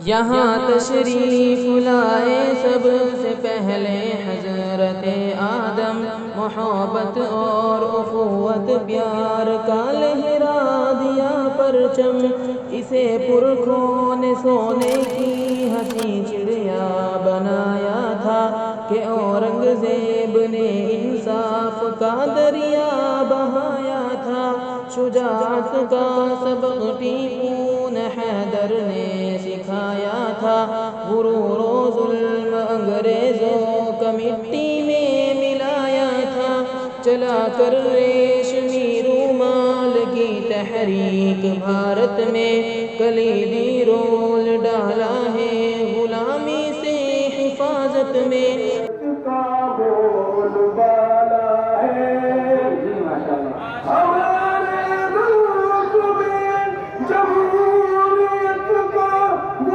یہاں تشریف لائے سب سے پہلے حضرت آدم، محبت اور اخوت پیار کا لہرا دیا پرچم، اسے پرخون سونے کی ہنسی چڑیا بنایا تھا کہ اورنگزیب نے انصاف کا دریا بہایا تھا، شجاعت کا سبق ٹیپو حیدر نے سکھایا تھا، غرور و ظلم انگریزوں کا مٹی میں ملایا تھا، چلا کر ریشمی رومال کی تحریک بھارت میں کلیدی رول ڈالا ہے، غلامی سے حفاظت میں